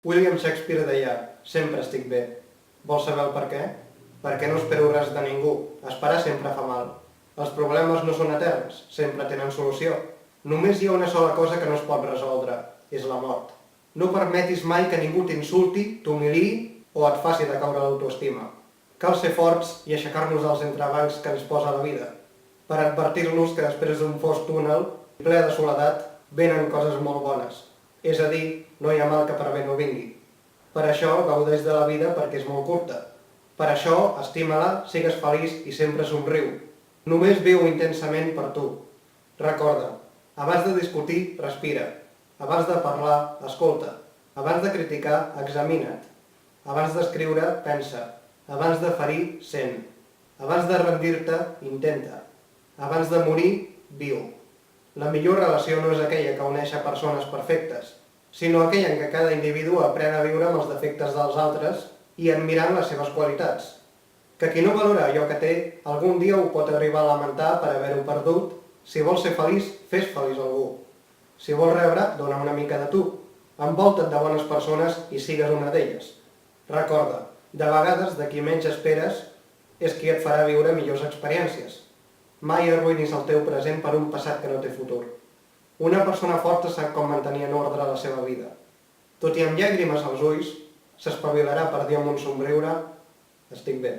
William Shakespeare deia: sempre estic bé. Vols saber el per què? Perquè no espero res de ningú. Esperar sempre fa mal. Els problemes no són eterns, sempre tenen solució. Només hi ha una sola cosa que no es pot resoldre, és la mort. No permetis mai que ningú t'insulti, t'humiliï o et faci decaure l'autoestima. Cal ser forts i aixecar-nos dels entrebancs que ens posa la vida, per advertir-nos que després d'un fosc túnel, ple de soledat, venen coses molt bones. És a dir, no hi ha mal que per bé no vingui. Per això gaudeix de la vida perquè és molt curta. Per això estima-la, sigues feliç i sempre somriu. Només viu intensament per tu. Recorda, abans de discutir, respira. Abans de parlar, escolta. Abans de criticar, examina't. Abans d'escriure, pensa. Abans de ferir, sent. Abans de rendir-te, intenta. Abans de morir, viu. La millor relació no és aquella que uneix a persones perfectes, sinó aquella en què cada individu aprèn a viure amb els defectes dels altres i admirant les seves qualitats. Que qui no valora allò que té, algun dia ho pot arribar a lamentar per haver-ho perdut. Si vols ser feliç, fes feliç algú. Si vols rebre, dona una mica de tu. Envolta't de bones persones i sigues una d'elles. Recorda, de vegades de qui menys esperes és qui et farà viure millors experiències. Mai arruïnis el teu present per un passat que no té futur. Una persona forta sap com mantenir en ordre la seva vida. Tot i amb llàgrimes als ulls, s'espavilarà per dir amb un somriure: estic bé.